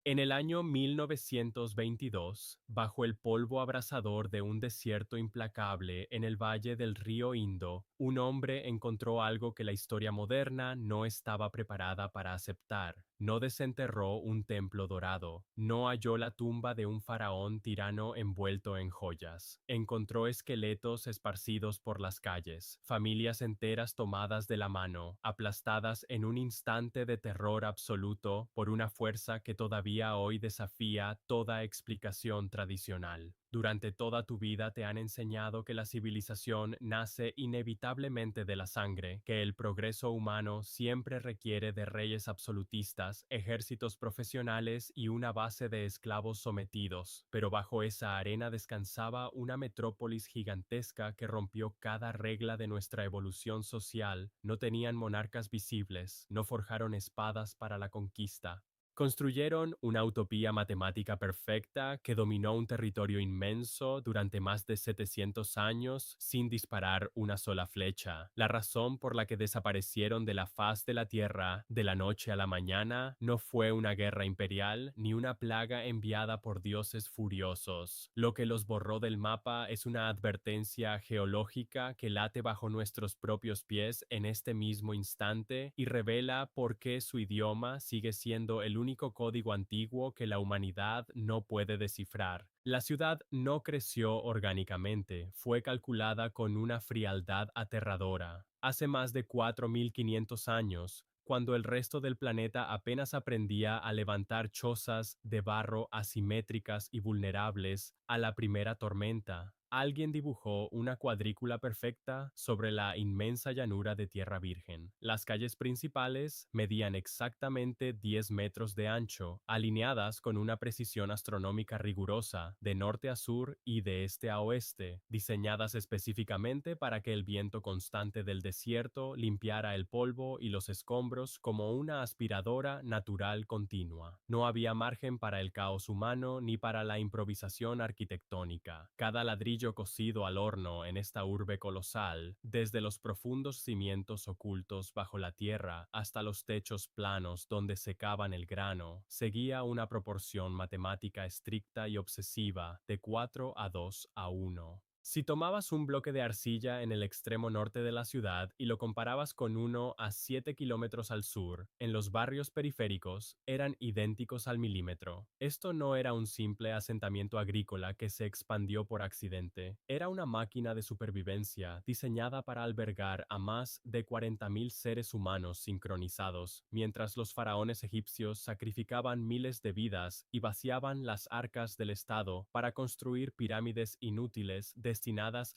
En el año 1922, bajo el polvo abrasador de un desierto implacable en el valle del río Indo, un hombre encontró algo que la historia moderna no estaba preparada para aceptar. No desenterró un templo dorado, no halló la tumba de un faraón tirano envuelto en joyas. Encontró esqueletos esparcidos por las calles, familias enteras tomadas de la mano, aplastadas en un instante de terror absoluto por una fuerza que todavía hoy desafía toda explicación tradicional. Durante toda tu vida te han enseñado que la civilización nace inevitablemente de la sangre, que el progreso humano siempre requiere de reyes absolutistas, ejércitos profesionales y una base de esclavos sometidos, pero bajo esa arena descansaba una metrópolis gigantesca que rompió cada regla de nuestra evolución social. No tenían monarcas visibles, no forjaron espadas para la conquista. Construyeron una utopía matemática perfecta que dominó un territorio inmenso durante más de 700 años sin disparar una sola flecha. La razón por la que desaparecieron de la faz de la Tierra de la noche a la mañana no fue una guerra imperial ni una plaga enviada por dioses furiosos. Lo que los borró del mapa es una advertencia geológica que late bajo nuestros propios pies en este mismo instante y revela por qué su idioma sigue siendo el único código antiguo que la humanidad no puede descifrar. La ciudad no creció orgánicamente, fue calculada con una frialdad aterradora. Hace más de 4500 años, cuando el resto del planeta apenas aprendía a levantar chozas de barro asimétricas y vulnerables a la primera tormenta, alguien dibujó una cuadrícula perfecta sobre la inmensa llanura de tierra virgen. Las calles principales medían exactamente 10 metros de ancho, alineadas con una precisión astronómica rigurosa, de norte a sur y de este a oeste, diseñadas específicamente para que el viento constante del desierto limpiara el polvo y los escombros como una aspiradora natural continua. No había margen para el caos humano ni para la improvisación arquitectónica. Cada ladrillo cocido al horno en esta urbe colosal, desde los profundos cimientos ocultos bajo la tierra hasta los techos planos donde secaban el grano, seguía una proporción matemática estricta y obsesiva de 4:2:1. Si tomabas un bloque de arcilla en el extremo norte de la ciudad y lo comparabas con uno a 7 kilómetros al sur, en los barrios periféricos eran idénticos al milímetro. Esto no era un simple asentamiento agrícola que se expandió por accidente, era una máquina de supervivencia diseñada para albergar a más de 40.000 seres humanos sincronizados, mientras los faraones egipcios sacrificaban miles de vidas y vaciaban las arcas del Estado para construir pirámides inútiles destinadas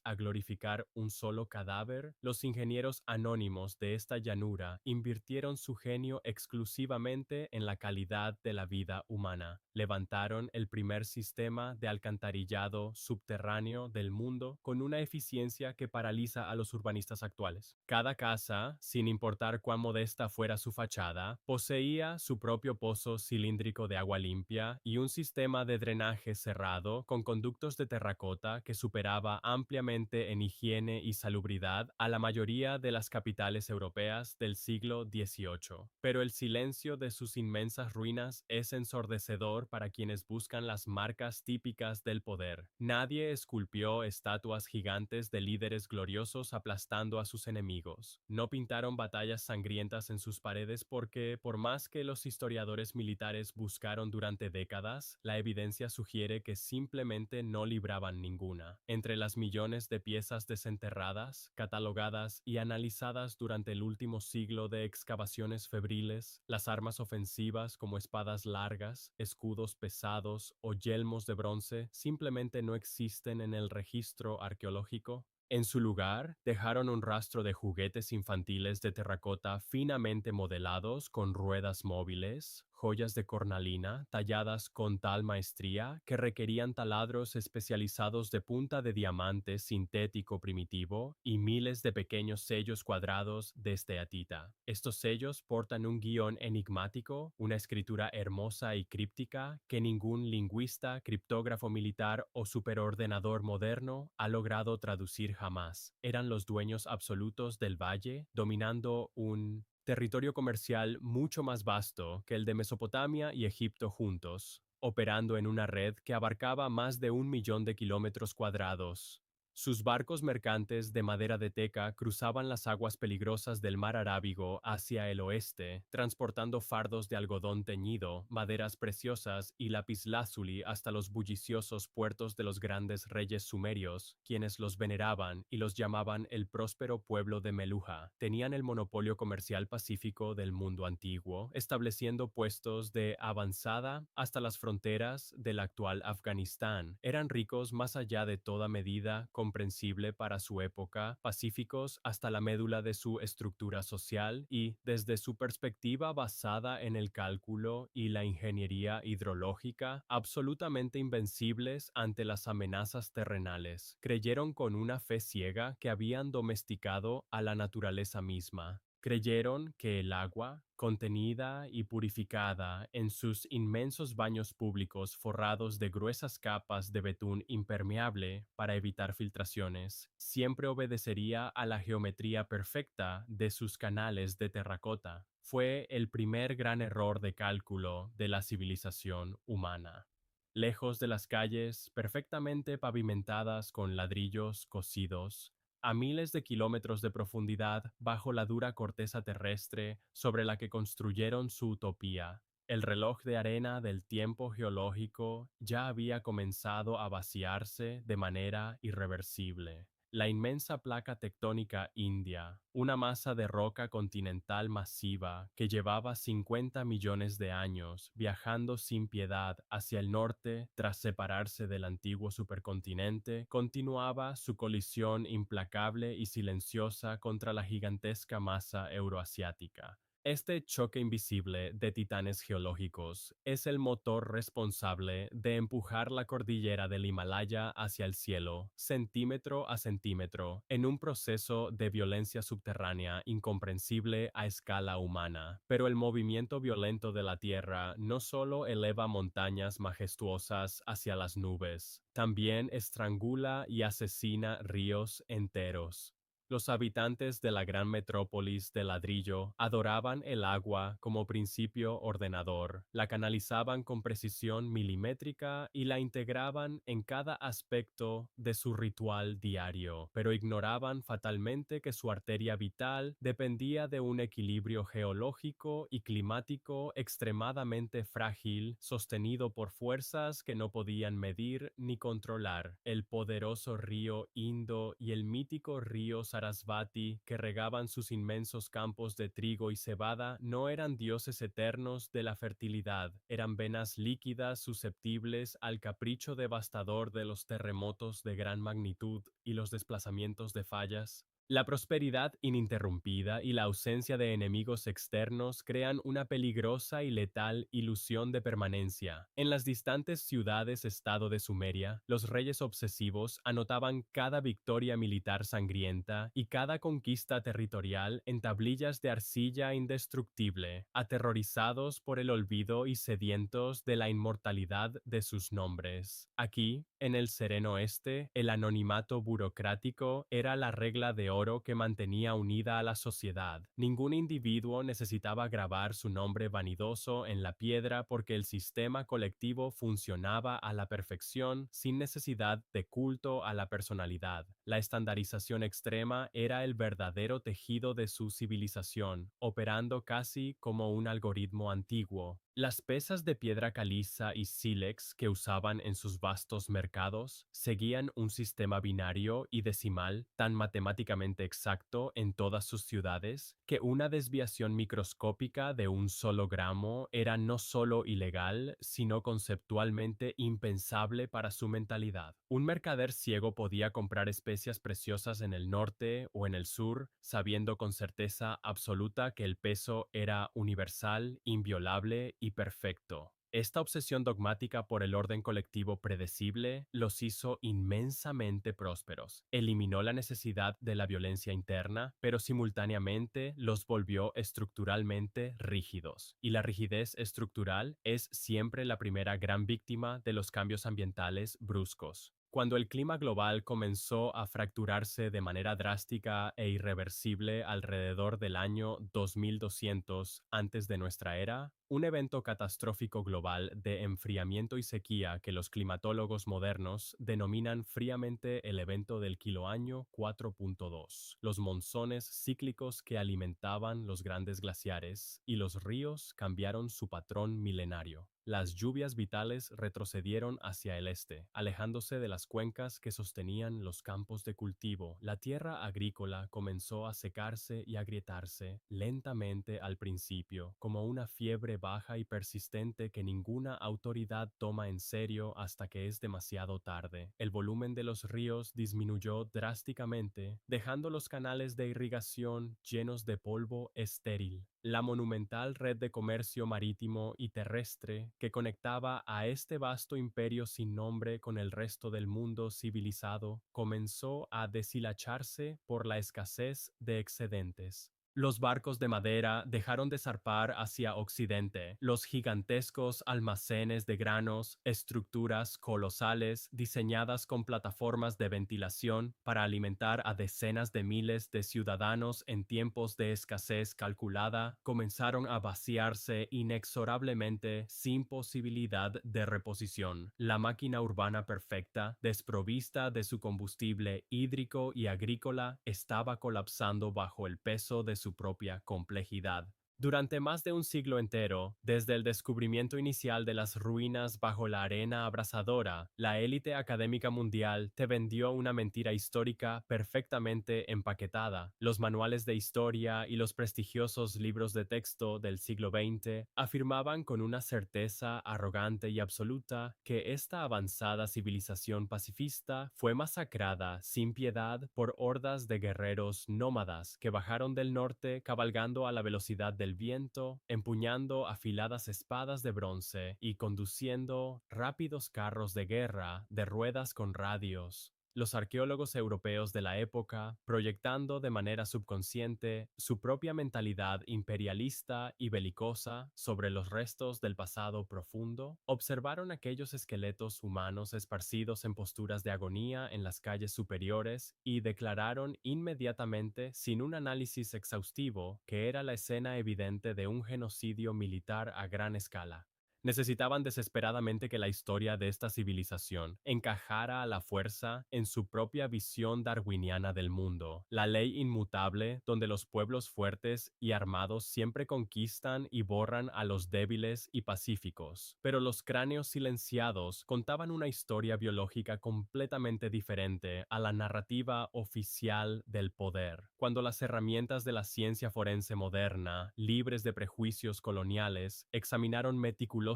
a glorificar un solo cadáver. Los ingenieros anónimos de esta llanura invirtieron su genio exclusivamente en la calidad de la vida humana. Levantaron el primer sistema de alcantarillado subterráneo del mundo con una eficiencia que paraliza a los urbanistas actuales. Cada casa, sin importar cuán modesta fuera su fachada, poseía su propio pozo cilíndrico de agua limpia y un sistema de drenaje cerrado con conductos de terracota que superaba ampliamente en higiene y salubridad a la mayoría de las capitales europeas del siglo XVIII. Pero el silencio de sus inmensas ruinas es ensordecedor para quienes buscan las marcas típicas del poder. Nadie esculpió estatuas gigantes de líderes gloriosos aplastando a sus enemigos. No pintaron batallas sangrientas en sus paredes porque, por más que los historiadores militares buscaron durante décadas, la evidencia sugiere que simplemente no libraban ninguna. Entre las millones de piezas desenterradas, catalogadas y analizadas durante el último siglo de excavaciones febriles, las armas ofensivas como espadas largas, escudos pesados o yelmos de bronce simplemente no existen en el registro arqueológico. En su lugar, dejaron un rastro de juguetes infantiles de terracota finamente modelados con ruedas móviles, joyas de cornalina talladas con tal maestría que requerían taladros especializados de punta de diamante sintético primitivo y miles de pequeños sellos cuadrados de esteatita. Estos sellos portan un guión enigmático, una escritura hermosa y críptica que ningún lingüista, criptógrafo militar o superordenador moderno ha logrado traducir jamás. Eran los dueños absolutos del valle, dominando un territorio comercial mucho más vasto que el de Mesopotamia y Egipto juntos, operando en una red que abarcaba más de 1 millón de kilómetros cuadrados. Sus barcos mercantes de madera de teca cruzaban las aguas peligrosas del mar Arábigo hacia el oeste, transportando fardos de algodón teñido, maderas preciosas y lapislázuli hasta los bulliciosos puertos de los grandes reyes sumerios, quienes los veneraban y los llamaban el próspero pueblo de Meluja. Tenían el monopolio comercial pacífico del mundo antiguo, estableciendo puestos de avanzada hasta las fronteras del actual Afganistán. Eran ricos más allá de toda medida comprensible para su época, pacíficos hasta la médula de su estructura social y, desde su perspectiva basada en el cálculo y la ingeniería hidrológica, absolutamente invencibles ante las amenazas terrenales. Creyeron con una fe ciega que habían domesticado a la naturaleza misma. Creyeron que el agua, contenida y purificada en sus inmensos baños públicos forrados de gruesas capas de betún impermeable para evitar filtraciones, siempre obedecería a la geometría perfecta de sus canales de terracota. Fue el primer gran error de cálculo de la civilización humana. Lejos de las calles perfectamente pavimentadas con ladrillos cocidos, a miles de kilómetros de profundidad bajo la dura corteza terrestre sobre la que construyeron su utopía, el reloj de arena del tiempo geológico ya había comenzado a vaciarse de manera irreversible. La inmensa placa tectónica india, una masa de roca continental masiva que llevaba 50 millones de años viajando sin piedad hacia el norte tras separarse del antiguo supercontinente, continuaba su colisión implacable y silenciosa contra la gigantesca masa euroasiática. Este choque invisible de titanes geológicos es el motor responsable de empujar la cordillera del Himalaya hacia el cielo, centímetro a centímetro, en un proceso de violencia subterránea incomprensible a escala humana. Pero el movimiento violento de la Tierra no solo eleva montañas majestuosas hacia las nubes, también estrangula y asesina ríos enteros. Los habitantes de la gran metrópolis de ladrillo adoraban el agua como principio ordenador, la canalizaban con precisión milimétrica y la integraban en cada aspecto de su ritual diario, pero ignoraban fatalmente que su arteria vital dependía de un equilibrio geológico y climático extremadamente frágil, sostenido por fuerzas que no podían medir ni controlar. El poderoso río Indo y el mítico río Sarasvati, que regaban sus inmensos campos de trigo y cebada, no eran dioses eternos de la fertilidad, eran venas líquidas susceptibles al capricho devastador de los terremotos de gran magnitud y los desplazamientos de fallas. La prosperidad ininterrumpida y la ausencia de enemigos externos crean una peligrosa y letal ilusión de permanencia. En las distantes ciudades-estado de Sumeria, los reyes obsesivos anotaban cada victoria militar sangrienta y cada conquista territorial en tablillas de arcilla indestructible, aterrorizados por el olvido y sedientos de la inmortalidad de sus nombres. Aquí, en el sereno oeste, el anonimato burocrático era la regla de oro que mantenía unida a la sociedad. Ningún individuo necesitaba grabar su nombre vanidoso en la piedra porque el sistema colectivo funcionaba a la perfección sin necesidad de culto a la personalidad. La estandarización extrema era el verdadero tejido de su civilización, operando casi como un algoritmo antiguo. Las pesas de piedra caliza y sílex que usaban en sus vastos mercados seguían un sistema binario y decimal tan matemáticamente exacto en todas sus ciudades que una desviación microscópica de un solo gramo era no solo ilegal, sino conceptualmente impensable para su mentalidad. Un mercader ciego podía comprar especias preciosas en el norte o en el sur, sabiendo con certeza absoluta que el peso era universal, inviolable y perfecto. Esta obsesión dogmática por el orden colectivo predecible los hizo inmensamente prósperos. Eliminó la necesidad de la violencia interna, pero simultáneamente los volvió estructuralmente rígidos. Y la rigidez estructural es siempre la primera gran víctima de los cambios ambientales bruscos. Cuando el clima global comenzó a fracturarse de manera drástica e irreversible alrededor del año 2200 antes de nuestra era, un evento catastrófico global de enfriamiento y sequía que los climatólogos modernos denominan fríamente el evento del kiloaño 4.2. Los monzones cíclicos que alimentaban los grandes glaciares y los ríos cambiaron su patrón milenario. Las lluvias vitales retrocedieron hacia el este, alejándose de las cuencas que sostenían los campos de cultivo. La tierra agrícola comenzó a secarse y agrietarse lentamente al principio, como una fiebre baja y persistente que ninguna autoridad toma en serio hasta que es demasiado tarde. El volumen de los ríos disminuyó drásticamente, dejando los canales de irrigación llenos de polvo estéril. La monumental red de comercio marítimo y terrestre que conectaba a este vasto imperio sin nombre con el resto del mundo civilizado comenzó a deshilacharse por la escasez de excedentes. Los barcos de madera dejaron de zarpar hacia Occidente. Los gigantescos almacenes de granos, estructuras colosales diseñadas con plataformas de ventilación para alimentar a decenas de miles de ciudadanos en tiempos de escasez calculada, comenzaron a vaciarse inexorablemente sin posibilidad de reposición. La máquina urbana perfecta, desprovista de su combustible hídrico y agrícola, estaba colapsando bajo el peso de su propia complejidad. Durante más de un siglo entero, desde el descubrimiento inicial de las ruinas bajo la arena abrasadora, la élite académica mundial te vendió una mentira histórica perfectamente empaquetada. Los manuales de historia y los prestigiosos libros de texto del siglo XX afirmaban con una certeza arrogante y absoluta que esta avanzada civilización pacifista fue masacrada sin piedad por hordas de guerreros nómadas que bajaron del norte cabalgando a la velocidad del viento, empuñando afiladas espadas de bronce y conduciendo rápidos carros de guerra de ruedas con radios. Los arqueólogos europeos de la época, proyectando de manera subconsciente su propia mentalidad imperialista y belicosa sobre los restos del pasado profundo, observaron aquellos esqueletos humanos esparcidos en posturas de agonía en las calles superiores y declararon inmediatamente, sin un análisis exhaustivo, que era la escena evidente de un genocidio militar a gran escala. Necesitaban desesperadamente que la historia de esta civilización encajara a la fuerza en su propia visión darwiniana del mundo, la ley inmutable donde los pueblos fuertes y armados siempre conquistan y borran a los débiles y pacíficos. Pero los cráneos silenciados contaban una historia biológica completamente diferente a la narrativa oficial del poder. Cuando las herramientas de la ciencia forense moderna, libres de prejuicios coloniales, examinaron meticulosamente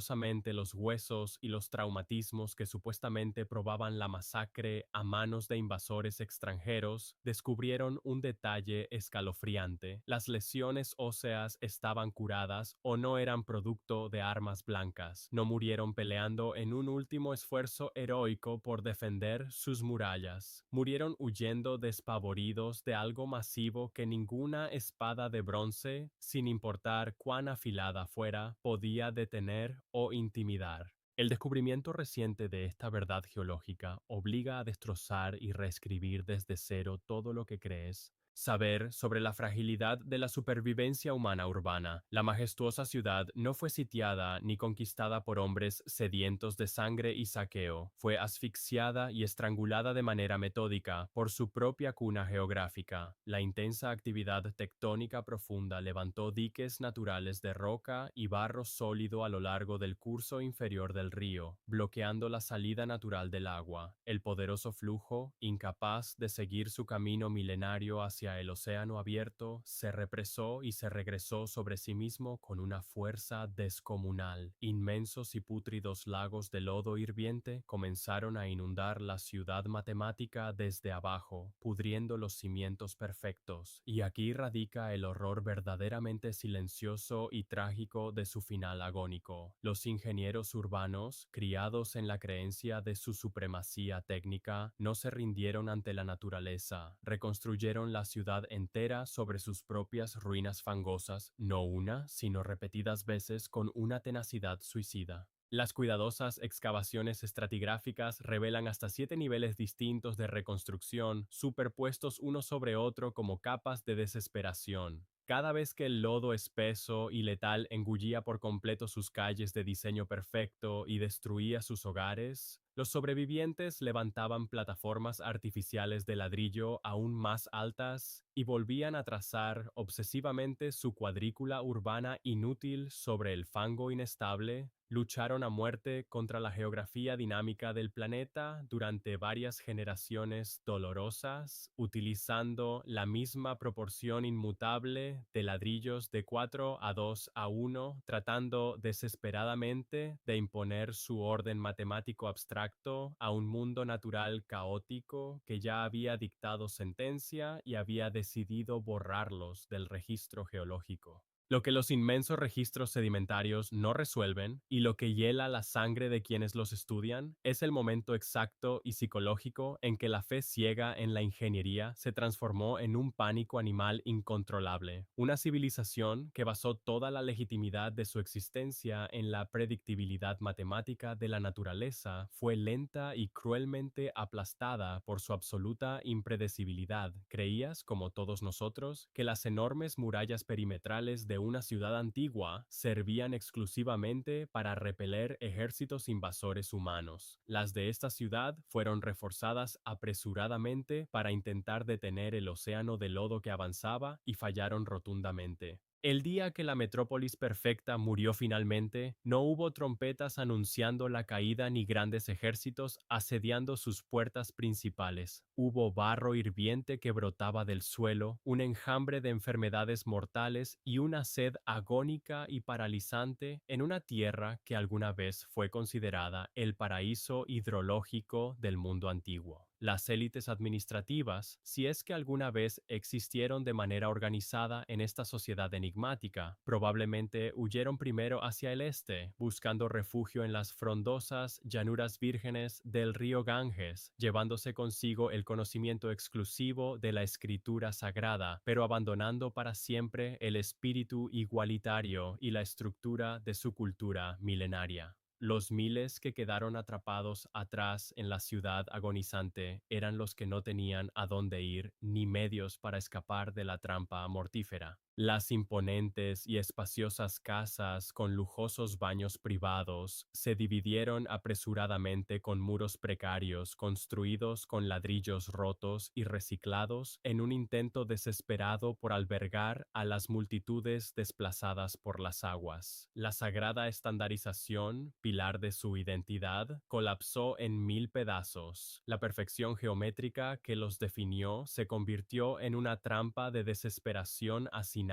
los huesos y los traumatismos que supuestamente probaban la masacre a manos de invasores extranjeros, descubrieron un detalle escalofriante. Las lesiones óseas estaban curadas o no eran producto de armas blancas. No murieron peleando en un último esfuerzo heroico por defender sus murallas. Murieron huyendo despavoridos de algo masivo que ninguna espada de bronce, sin importar cuán afilada fuera, podía detener o intimidar. El descubrimiento reciente de esta verdad geológica obliga a destrozar y reescribir desde cero todo lo que crees. Saber sobre la fragilidad de la supervivencia humana urbana. La majestuosa ciudad no fue sitiada ni conquistada por hombres sedientos de sangre y saqueo. Fue asfixiada y estrangulada de manera metódica por su propia cuna geográfica. La intensa actividad tectónica profunda levantó diques naturales de roca y barro sólido a lo largo del curso inferior del río, bloqueando la salida natural del agua. El poderoso flujo, incapaz de seguir su camino milenario hacia el océano abierto, se represó y se regresó sobre sí mismo con una fuerza descomunal. Inmensos y pútridos lagos de lodo hirviente comenzaron a inundar la ciudad matemática desde abajo, pudriendo los cimientos perfectos. Y aquí radica el horror verdaderamente silencioso y trágico de su final agónico. Los ingenieros urbanos, criados en la creencia de su supremacía técnica, no se rindieron ante la naturaleza. Reconstruyeron la ciudad entera sobre sus propias ruinas fangosas, no una, sino repetidas veces con una tenacidad suicida. Las cuidadosas excavaciones estratigráficas revelan hasta 7 niveles distintos de reconstrucción, superpuestos uno sobre otro como capas de desesperación. Cada vez que el lodo espeso y letal engullía por completo sus calles de diseño perfecto y destruía sus hogares, los sobrevivientes levantaban plataformas artificiales de ladrillo aún más altas y volvían a trazar obsesivamente su cuadrícula urbana inútil sobre el fango inestable. Lucharon a muerte contra la geografía dinámica del planeta durante varias generaciones dolorosas, utilizando la misma proporción inmutable de ladrillos de 4:2:1, tratando desesperadamente de imponer su orden matemático abstracto a un mundo natural caótico que ya había dictado sentencia y había decidido borrarlos del registro geológico. Lo que los inmensos registros sedimentarios no resuelven y lo que hiela la sangre de quienes los estudian es el momento exacto y psicológico en que la fe ciega en la ingeniería se transformó en un pánico animal incontrolable. Una civilización que basó toda la legitimidad de su existencia en la predictibilidad matemática de la naturaleza fue lenta y cruelmente aplastada por su absoluta impredecibilidad. ¿Creías, como todos nosotros, que las enormes murallas perimetrales de una ciudad antigua servían exclusivamente para repeler ejércitos invasores humanos? Las de esta ciudad fueron reforzadas apresuradamente para intentar detener el océano de lodo que avanzaba y fallaron rotundamente. El día que la metrópolis perfecta murió finalmente, no hubo trompetas anunciando la caída ni grandes ejércitos asediando sus puertas principales. Hubo barro hirviente que brotaba del suelo, un enjambre de enfermedades mortales y una sed agónica y paralizante en una tierra que alguna vez fue considerada el paraíso hidrológico del mundo antiguo. Las élites administrativas, si es que alguna vez existieron de manera organizada en esta sociedad enigmática, probablemente huyeron primero hacia el este, buscando refugio en las frondosas llanuras vírgenes del río Ganges, llevándose consigo el conocimiento exclusivo de la escritura sagrada, pero abandonando para siempre el espíritu igualitario y la estructura de su cultura milenaria. Los miles que quedaron atrapados atrás en la ciudad agonizante eran los que no tenían a dónde ir ni medios para escapar de la trampa mortífera. Las imponentes y espaciosas casas con lujosos baños privados se dividieron apresuradamente con muros precarios construidos con ladrillos rotos y reciclados en un intento desesperado por albergar a las multitudes desplazadas por las aguas. La sagrada estandarización, pilar de su identidad, colapsó en 1000 pedazos. La perfección geométrica que los definió se convirtió en una trampa de desesperación hacinada.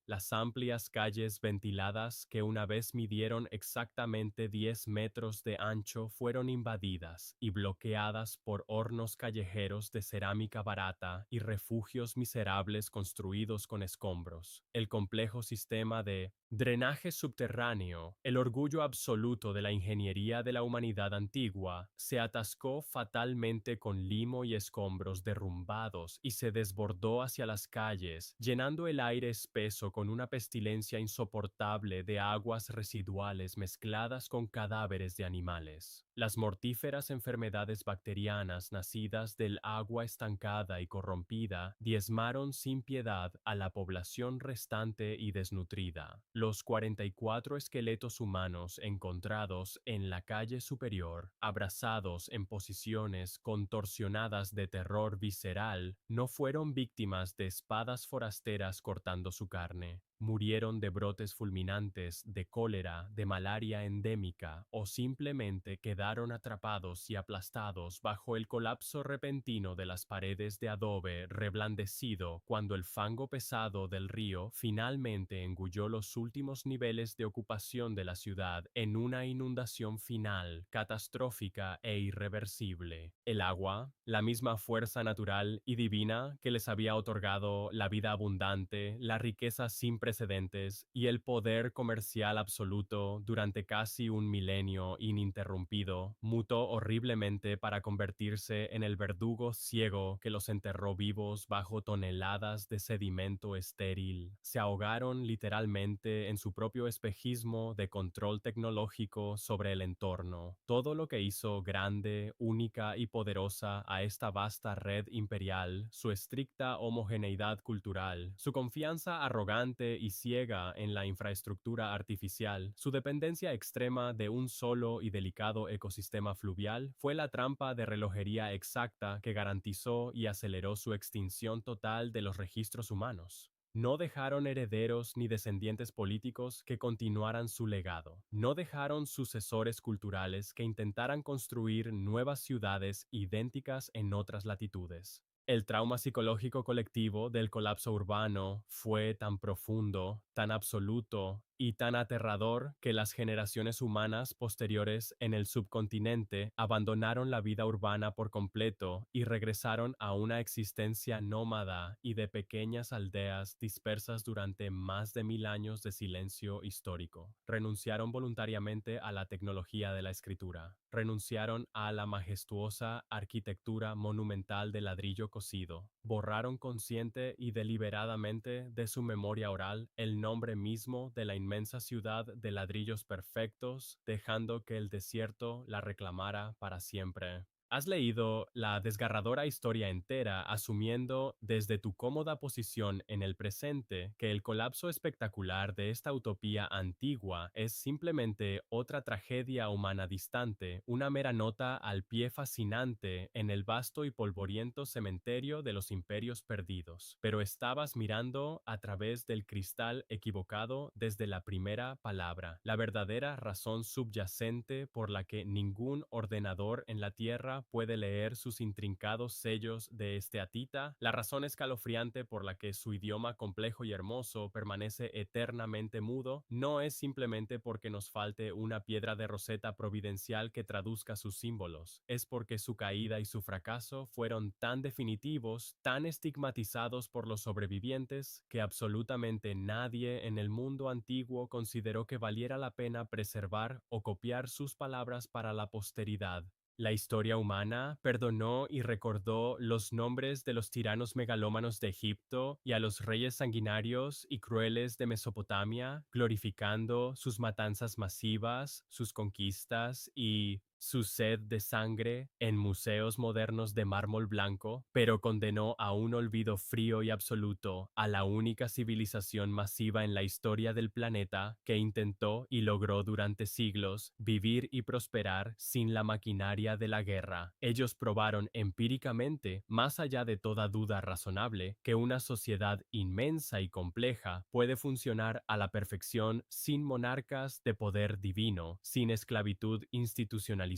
Las amplias calles ventiladas que una vez midieron exactamente 10 metros de ancho fueron invadidas y bloqueadas por hornos callejeros de cerámica barata y refugios miserables construidos con escombros. El complejo sistema de drenaje subterráneo, el orgullo absoluto de la ingeniería de la humanidad antigua, se atascó fatalmente con limo y escombros derrumbados y se desbordó hacia las calles, llenando el aire espeso con una pestilencia insoportable de aguas residuales mezcladas con cadáveres de animales. Las mortíferas enfermedades bacterianas nacidas del agua estancada y corrompida diezmaron sin piedad a la población restante y desnutrida. Los 44 esqueletos humanos encontrados en la calle superior, abrazados en posiciones contorsionadas de terror visceral, no fueron víctimas de espadas forasteras cortando su carne. Murieron de brotes fulminantes, de cólera, de malaria endémica o simplemente quedaron atrapados y aplastados bajo el colapso repentino de las paredes de adobe reblandecido cuando el fango pesado del río finalmente engulló los últimos niveles de ocupación de la ciudad en una inundación final, catastrófica e irreversible. El agua, la misma fuerza natural y divina que les había otorgado la vida abundante, la riqueza sin precedentes y el poder comercial absoluto durante casi un milenio ininterrumpido mutó horriblemente para convertirse en el verdugo ciego que los enterró vivos bajo toneladas de sedimento estéril. Se ahogaron literalmente en su propio espejismo de control tecnológico sobre el entorno. Todo lo que hizo grande, única y poderosa a esta vasta red imperial, su estricta homogeneidad cultural, su confianza arrogante y ciega en la infraestructura artificial, su dependencia extrema de un solo y delicado ecosistema fluvial, fue la trampa de relojería exacta que garantizó y aceleró su extinción total de los registros humanos. No dejaron herederos ni descendientes políticos que continuaran su legado. No dejaron sucesores culturales que intentaran construir nuevas ciudades idénticas en otras latitudes. El trauma psicológico colectivo del colapso urbano fue tan profundo, tan absoluto y tan aterrador que las generaciones humanas posteriores en el subcontinente abandonaron la vida urbana por completo y regresaron a una existencia nómada y de pequeñas aldeas dispersas durante más de 1000 años de silencio histórico. Renunciaron voluntariamente a la tecnología de la escritura. Renunciaron a la majestuosa arquitectura monumental de ladrillo cocido. Borraron consciente y deliberadamente de su memoria oral el nombre mismo de la inmensa ciudad de ladrillos perfectos, dejando que el desierto la reclamara para siempre. Has leído la desgarradora historia entera asumiendo desde tu cómoda posición en el presente que el colapso espectacular de esta utopía antigua es simplemente otra tragedia humana distante, una mera nota al pie fascinante en el vasto y polvoriento cementerio de los imperios perdidos. Pero estabas mirando a través del cristal equivocado desde la primera palabra, la verdadera razón subyacente por la que ningún ordenador en la Tierra puede leer sus intrincados sellos de esteatita, la razón escalofriante por la que su idioma complejo y hermoso permanece eternamente mudo, no es simplemente porque nos falte una piedra de Rosetta providencial que traduzca sus símbolos, es porque su caída y su fracaso fueron tan definitivos, tan estigmatizados por los sobrevivientes, que absolutamente nadie en el mundo antiguo consideró que valiera la pena preservar o copiar sus palabras para la posteridad. La historia humana perdonó y recordó los nombres de los tiranos megalómanos de Egipto y a los reyes sanguinarios y crueles de Mesopotamia, glorificando sus matanzas masivas, sus conquistas y su sed de sangre en museos modernos de mármol blanco, pero condenó a un olvido frío y absoluto a la única civilización masiva en la historia del planeta que intentó y logró durante siglos vivir y prosperar sin la maquinaria de la guerra. Ellos probaron empíricamente, más allá de toda duda razonable, que una sociedad inmensa y compleja puede funcionar a la perfección sin monarcas de poder divino, sin esclavitud institucionalizada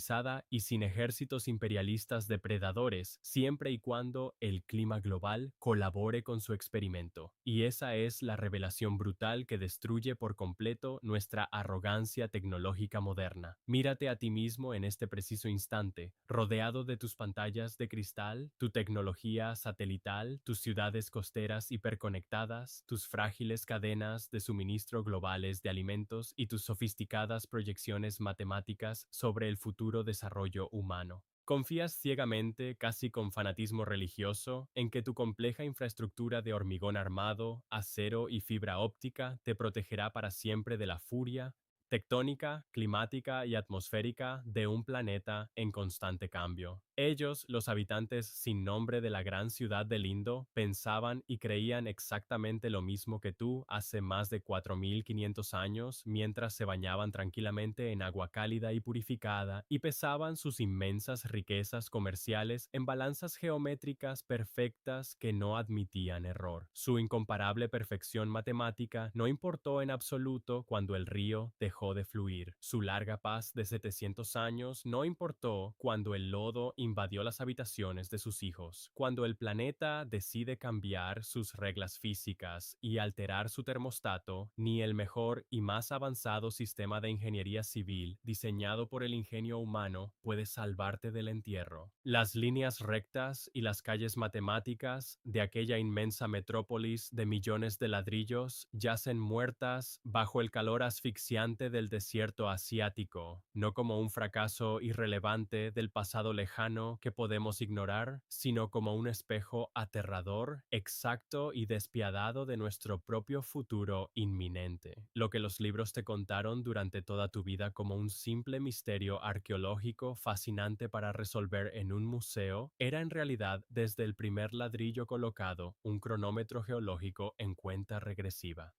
y sin ejércitos imperialistas depredadores, siempre y cuando el clima global colabore con su experimento. Y esa es la revelación brutal que destruye por completo nuestra arrogancia tecnológica moderna. Mírate a ti mismo en este preciso instante, rodeado de tus pantallas de cristal, tu tecnología satelital, tus ciudades costeras hiperconectadas, tus frágiles cadenas de suministro globales de alimentos y tus sofisticadas proyecciones matemáticas sobre el futuro desarrollo humano. ¿Confías ciegamente, casi con fanatismo religioso, en que tu compleja infraestructura de hormigón armado, acero y fibra óptica te protegerá para siempre de la furia tectónica, climática y atmosférica de un planeta en constante cambio? Ellos, los habitantes sin nombre de la gran ciudad de Lindo, pensaban y creían exactamente lo mismo que tú hace más de 4500 años mientras se bañaban tranquilamente en agua cálida y purificada y pesaban sus inmensas riquezas comerciales en balanzas geométricas perfectas que no admitían error. Su incomparable perfección matemática no importó en absoluto cuando el río dejó de fluir. Su larga paz de 700 años no importó cuando el lodo invadió las habitaciones de sus hijos. Cuando el planeta decide cambiar sus reglas físicas y alterar su termostato, ni el mejor y más avanzado sistema de ingeniería civil diseñado por el ingenio humano puede salvarte del entierro. Las líneas rectas y las calles matemáticas de aquella inmensa metrópolis de millones de ladrillos yacen muertas bajo el calor asfixiante del desierto asiático, no como un fracaso irrelevante del pasado lejano que podemos ignorar, sino como un espejo aterrador, exacto y despiadado de nuestro propio futuro inminente. Lo que los libros te contaron durante toda tu vida como un simple misterio arqueológico fascinante para resolver en un museo, era en realidad desde el primer ladrillo colocado un cronómetro geológico en cuenta regresiva.